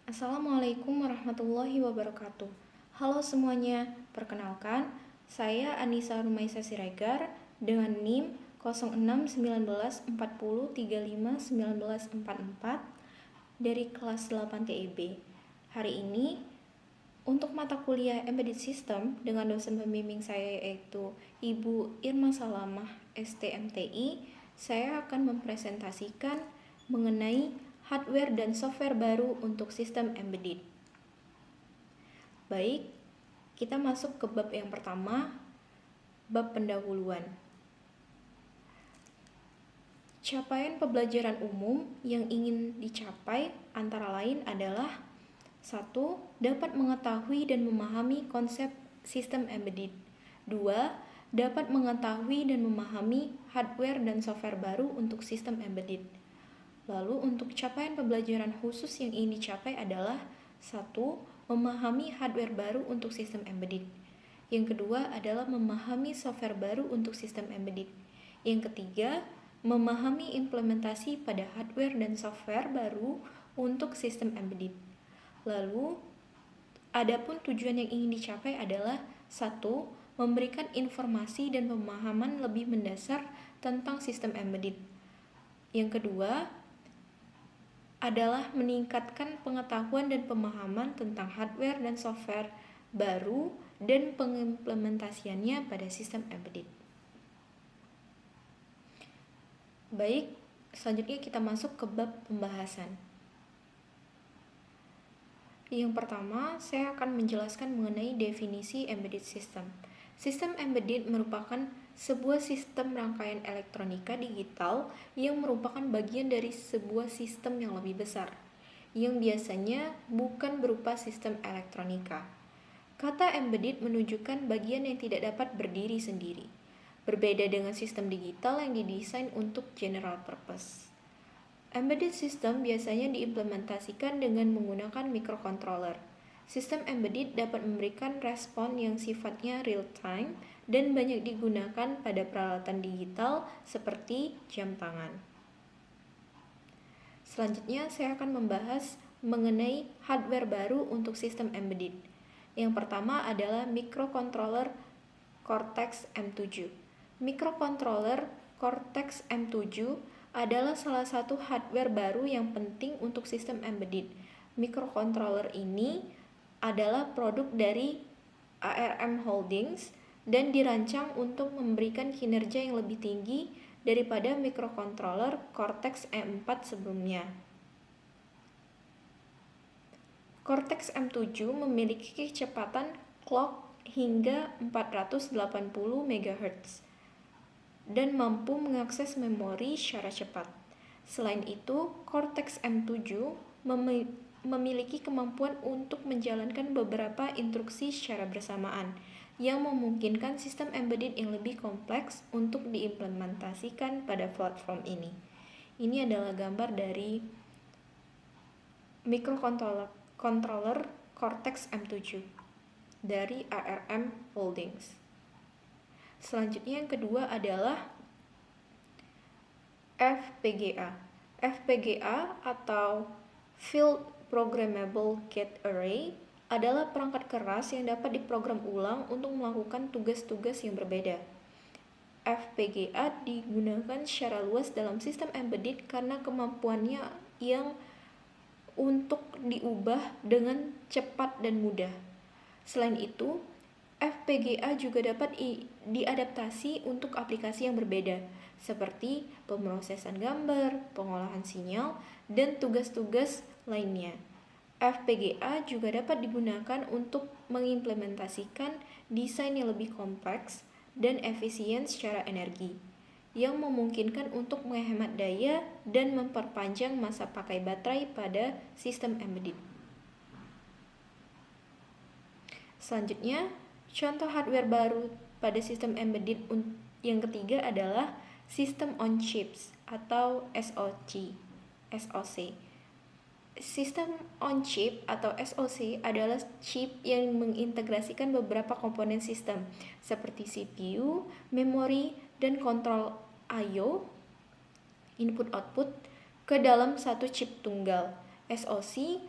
Assalamualaikum warahmatullahi wabarakatuh. Halo semuanya, perkenalkan, saya Anissa Rumaisa Siregar dengan NIM 061940351944 dari kelas 8 TIB. Hari ini, untuk mata kuliah Embedded System dengan dosen pembimbing saya yaitu Ibu Irma Salamah STMTI, saya akan mempresentasikan mengenai hardware dan software baru untuk sistem embedded. Baik, kita masuk ke bab yang pertama, bab pendahuluan. Capaian pembelajaran umum yang ingin dicapai antara lain adalah 1. Dapat mengetahui dan memahami konsep sistem embedded. 2. Dapat mengetahui dan memahami hardware dan software baru untuk sistem embedded. Lalu untuk capaian pembelajaran khusus yang ingin dicapai adalah 1. Memahami hardware baru untuk sistem embedded. Yang kedua adalah memahami software baru untuk sistem embedded. Yang ketiga, memahami implementasi pada hardware dan software baru untuk sistem embedded. Lalu, adapun tujuan yang ingin dicapai adalah 1. Memberikan informasi dan pemahaman lebih mendasar tentang sistem embedded. Yang kedua adalah meningkatkan pengetahuan dan pemahaman tentang hardware dan software baru dan pengimplementasiannya pada sistem embedded. Baik, selanjutnya kita masuk ke bab pembahasan. Yang pertama, saya akan menjelaskan mengenai definisi embedded system. Sistem embedded merupakan sebuah sistem rangkaian elektronika digital yang merupakan bagian dari sebuah sistem yang lebih besar, yang biasanya bukan berupa sistem elektronika. Kata embedded menunjukkan bagian yang tidak dapat berdiri sendiri, berbeda dengan sistem digital yang didesain untuk general purpose. Embedded system biasanya diimplementasikan dengan menggunakan microcontroller. Sistem embedded dapat memberikan respon yang sifatnya real-time dan banyak digunakan pada peralatan digital seperti jam tangan. Selanjutnya, saya akan membahas mengenai hardware baru untuk sistem embedded. Yang pertama adalah microcontroller Cortex M7. Microcontroller Cortex M7 adalah salah satu hardware baru yang penting untuk sistem embedded. Microcontroller ini adalah produk dari ARM Holdings dan dirancang untuk memberikan kinerja yang lebih tinggi daripada microcontroller Cortex M4 sebelumnya. Cortex M7 memiliki kecepatan clock hingga 480 MHz dan mampu mengakses memori secara cepat. Selain itu, Cortex M7 memiliki kemampuan untuk menjalankan beberapa instruksi secara bersamaan, yang memungkinkan sistem embedded yang lebih kompleks untuk diimplementasikan pada platform ini. Ini adalah gambar dari microcontroller Cortex M7 dari ARM Holdings. Selanjutnya yang kedua adalah FPGA. FPGA atau Field Programmable Gate Array adalah perangkat keras yang dapat diprogram ulang untuk melakukan tugas-tugas yang berbeda. FPGA digunakan secara luas dalam sistem embedded karena kemampuannya yang untuk diubah dengan cepat dan mudah. Selain itu, FPGA juga dapat diadaptasi untuk aplikasi yang berbeda, seperti pemrosesan gambar, pengolahan sinyal, dan tugas-tugas lainnya. FPGA juga dapat digunakan untuk mengimplementasikan desain yang lebih kompleks dan efisien secara energi, yang memungkinkan untuk menghemat daya dan memperpanjang masa pakai baterai pada sistem embedded. Selanjutnya, contoh hardware baru pada sistem embedded yang ketiga adalah System on Chips atau SoC. System on Chip atau SoC adalah chip yang mengintegrasikan beberapa komponen sistem seperti CPU, memori, dan kontrol I/O (input output) ke dalam satu chip tunggal. SoC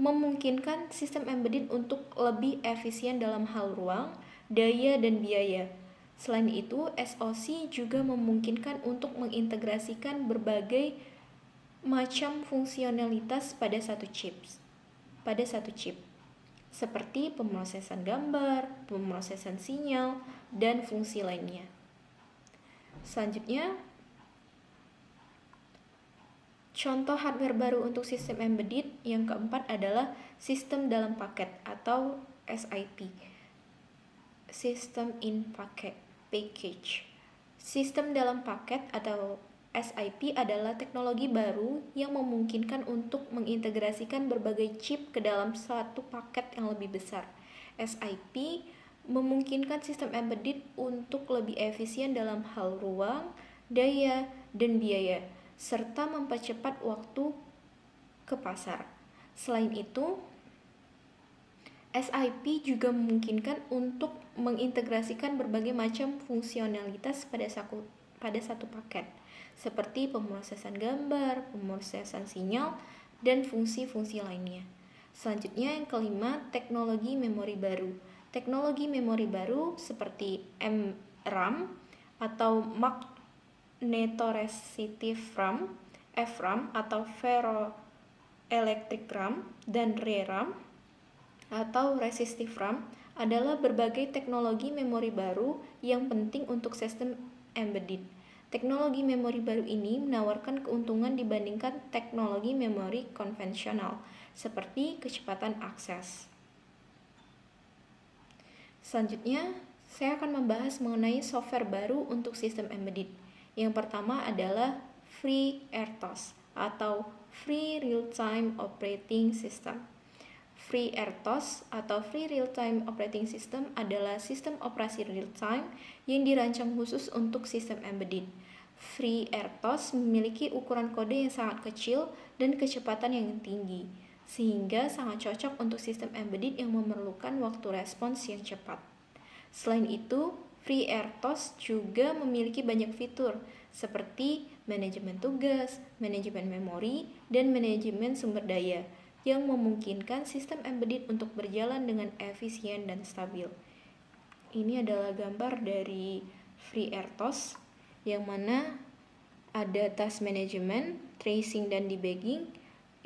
memungkinkan sistem embedded untuk lebih efisien dalam hal ruang, daya, dan biaya. Selain itu, SoC juga memungkinkan untuk mengintegrasikan berbagai macam fungsionalitas pada satu chip, seperti pemrosesan gambar, pemrosesan sinyal, dan fungsi lainnya. Selanjutnya, contoh hardware baru untuk sistem embedded yang keempat adalah sistem dalam paket atau SIP. System in Package. Sistem dalam paket atau SIP adalah teknologi baru yang memungkinkan untuk mengintegrasikan berbagai chip ke dalam satu paket yang lebih besar. SIP memungkinkan sistem embedded untuk lebih efisien dalam hal ruang, daya, dan biaya, serta mempercepat waktu ke pasar. Selain itu, SIP juga memungkinkan untuk mengintegrasikan berbagai macam fungsionalitas pada satu paket, seperti pemrosesan gambar, pemrosesan sinyal, dan fungsi-fungsi lainnya. Selanjutnya yang kelima, teknologi memori baru. Teknologi memori baru seperti MRAM atau Magnetoresistive RAM, FRAM atau Ferroelectric RAM, dan ReRAM atau Resistive RAM adalah berbagai teknologi memori baru yang penting untuk sistem embedded. Teknologi memori baru ini menawarkan keuntungan dibandingkan teknologi memori konvensional, seperti kecepatan akses. Selanjutnya, saya akan membahas mengenai software baru untuk sistem embedded. Yang pertama adalah FreeRTOS atau Free Real-Time Operating System. FreeRTOS atau Free Real-Time Operating System adalah sistem operasi real-time yang dirancang khusus untuk sistem embedded. FreeRTOS memiliki ukuran kode yang sangat kecil dan kecepatan yang tinggi, sehingga sangat cocok untuk sistem embedded yang memerlukan waktu respons yang cepat. Selain itu, FreeRTOS juga memiliki banyak fitur seperti manajemen tugas, manajemen memori, dan manajemen sumber daya yang memungkinkan sistem embedded untuk berjalan dengan efisien dan stabil. Ini adalah gambar dari FreeRTOS yang mana ada task management, tracing dan debugging,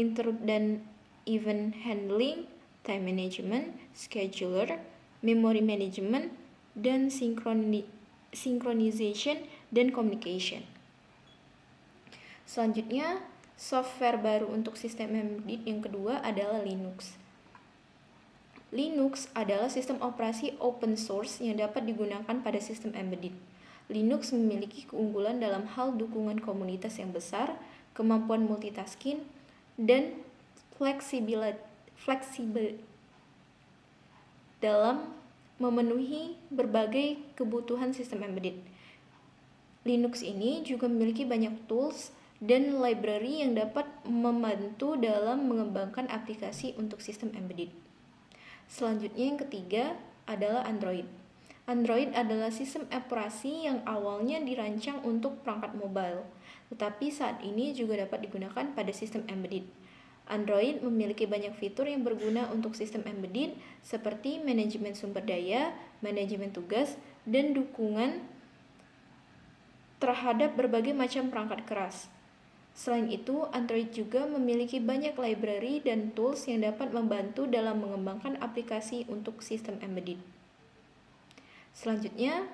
interrupt dan event handling, time management, scheduler, memory management, dan synchronization dan communication. Selanjutnya, software baru untuk sistem embedded yang kedua adalah Linux. Linux adalah sistem operasi open source yang dapat digunakan pada sistem embedded. Linux memiliki keunggulan dalam hal dukungan komunitas yang besar, kemampuan multitasking, dan fleksibel dalam memenuhi berbagai kebutuhan sistem embedded. Linux ini juga memiliki banyak tools dan library yang dapat membantu dalam mengembangkan aplikasi untuk sistem embedded. Selanjutnya yang ketiga adalah Android. Android adalah sistem operasi yang awalnya dirancang untuk perangkat mobile, tetapi saat ini juga dapat digunakan pada sistem embedded. Android memiliki banyak fitur yang berguna untuk sistem embedded seperti manajemen sumber daya, manajemen tugas, dan dukungan terhadap berbagai macam perangkat keras. Selain itu, Android juga memiliki banyak library dan tools yang dapat membantu dalam mengembangkan aplikasi untuk sistem embedded. Selanjutnya,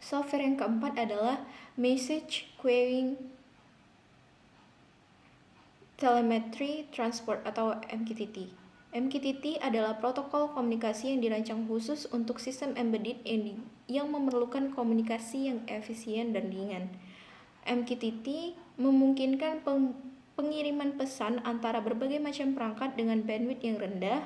software yang keempat adalah Message Queuing Telemetry Transport atau MQTT. MQTT adalah protokol komunikasi yang dirancang khusus untuk sistem embedded yang memerlukan komunikasi yang efisien dan ringan. MQTT memungkinkan pengiriman pesan antara berbagai macam perangkat dengan bandwidth yang rendah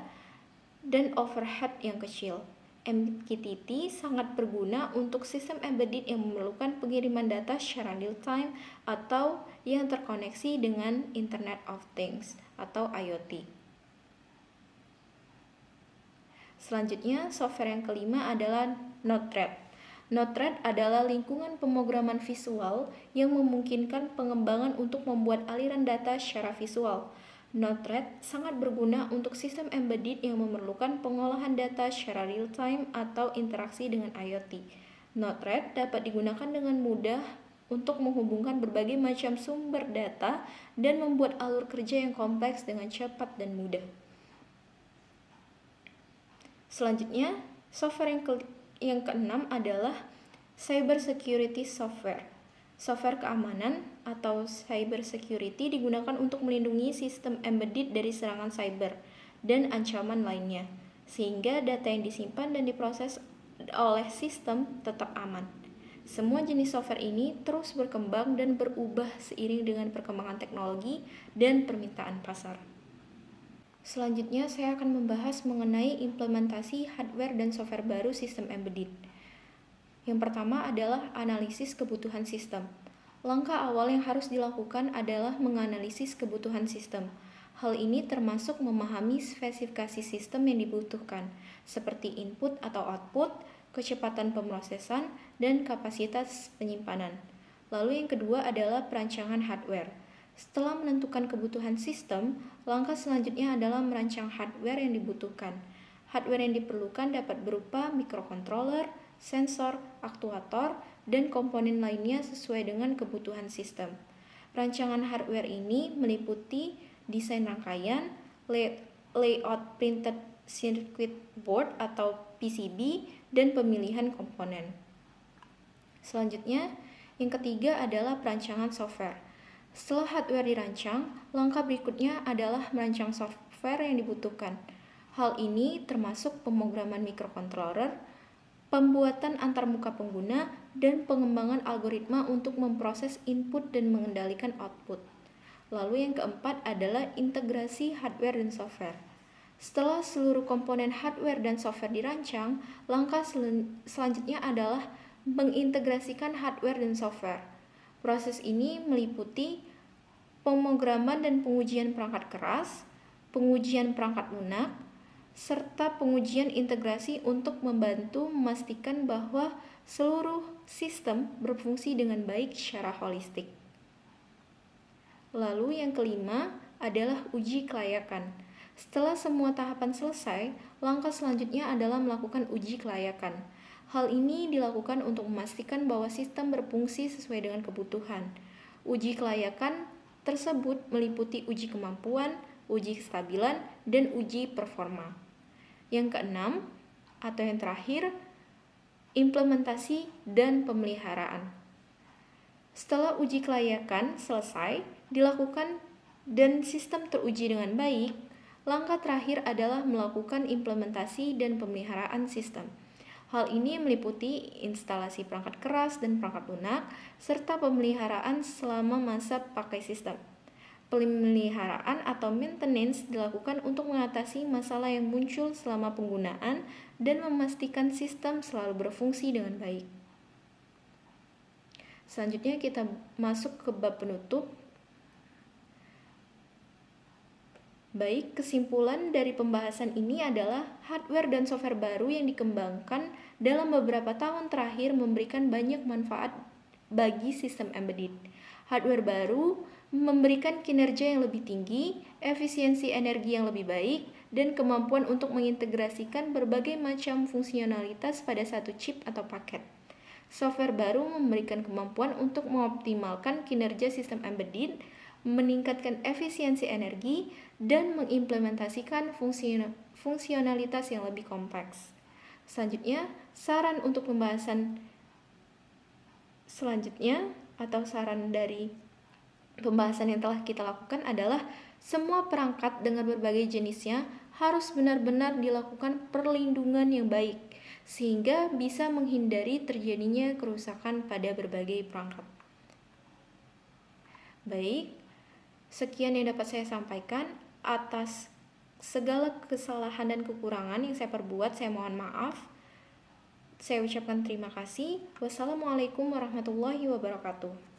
dan overhead yang kecil. MQTT sangat berguna untuk sistem embedded yang memerlukan pengiriman data secara real-time atau yang terkoneksi dengan Internet of Things atau IoT. Selanjutnya, software yang kelima adalah Node-RED. Node-RED adalah lingkungan pemrograman visual yang memungkinkan pengembangan untuk membuat aliran data secara visual. Node-RED sangat berguna untuk sistem embedded yang memerlukan pengolahan data secara real-time atau interaksi dengan IoT. Node-RED dapat digunakan dengan mudah untuk menghubungkan berbagai macam sumber data dan membuat alur kerja yang kompleks dengan cepat dan mudah. Selanjutnya, software yang keenam adalah cyber security software. Software keamanan atau cyber security digunakan untuk melindungi sistem embedded dari serangan cyber dan ancaman lainnya, sehingga data yang disimpan dan diproses oleh sistem tetap aman. Semua jenis software ini terus berkembang dan berubah seiring dengan perkembangan teknologi dan permintaan pasar. Selanjutnya, saya akan membahas mengenai implementasi hardware dan software baru sistem embedded. Yang pertama adalah analisis kebutuhan sistem. Langkah awal yang harus dilakukan adalah menganalisis kebutuhan sistem. Hal ini termasuk memahami spesifikasi sistem yang dibutuhkan, seperti input atau output, kecepatan pemrosesan, dan kapasitas penyimpanan. Lalu yang kedua adalah perancangan hardware. Setelah menentukan kebutuhan sistem, langkah selanjutnya adalah merancang hardware yang dibutuhkan. Hardware yang diperlukan dapat berupa microcontroller, sensor, aktuator, dan komponen lainnya sesuai dengan kebutuhan sistem. Rancangan hardware ini meliputi desain rangkaian, layout printed circuit board atau PCB, dan pemilihan komponen. Selanjutnya, yang ketiga adalah perancangan software. Setelah hardware dirancang, langkah berikutnya adalah merancang software yang dibutuhkan. Hal ini termasuk pemrograman microcontroller, pembuatan antarmuka pengguna, dan pengembangan algoritma untuk memproses input dan mengendalikan output. Lalu yang keempat adalah integrasi hardware dan software. Setelah seluruh komponen hardware dan software dirancang, langkah selanjutnya adalah mengintegrasikan hardware dan software. Proses ini meliputi pemrograman dan pengujian perangkat keras, pengujian perangkat lunak, serta pengujian integrasi untuk membantu memastikan bahwa seluruh sistem berfungsi dengan baik secara holistik. Lalu yang kelima adalah uji kelayakan. Setelah semua tahapan selesai, langkah selanjutnya adalah melakukan uji kelayakan. Hal ini dilakukan untuk memastikan bahwa sistem berfungsi sesuai dengan kebutuhan. Uji kelayakan tersebut meliputi uji kemampuan, uji kestabilan, dan uji performa. Yang keenam, atau yang terakhir, implementasi dan pemeliharaan. Setelah uji kelayakan selesai dilakukan dan sistem teruji dengan baik, langkah terakhir adalah melakukan implementasi dan pemeliharaan sistem. Hal ini meliputi instalasi perangkat keras dan perangkat lunak, serta pemeliharaan selama masa pakai sistem. Pemeliharaan atau maintenance dilakukan untuk mengatasi masalah yang muncul selama penggunaan dan memastikan sistem selalu berfungsi dengan baik. Selanjutnya kita masuk ke bab penutup. Baik, kesimpulan dari pembahasan ini adalah hardware dan software baru yang dikembangkan dalam beberapa tahun terakhir memberikan banyak manfaat bagi sistem embedded. Hardware baru memberikan kinerja yang lebih tinggi, efisiensi energi yang lebih baik, dan kemampuan untuk mengintegrasikan berbagai macam fungsionalitas pada satu chip atau paket. Software baru memberikan kemampuan untuk mengoptimalkan kinerja sistem embedded, meningkatkan efisiensi energi, dan mengimplementasikan fungsionalitas yang lebih kompleks. Selanjutnya, saran untuk pembahasan selanjutnya atau saran dari pembahasan yang telah kita lakukan adalah semua perangkat dengan berbagai jenisnya harus benar-benar dilakukan perlindungan yang baik sehingga bisa menghindari terjadinya kerusakan pada berbagai perangkat. Baik, sekian yang dapat saya sampaikan. Atas segala kesalahan dan kekurangan yang saya perbuat, saya mohon maaf. Saya ucapkan terima kasih. Wassalamualaikum warahmatullahi wabarakatuh.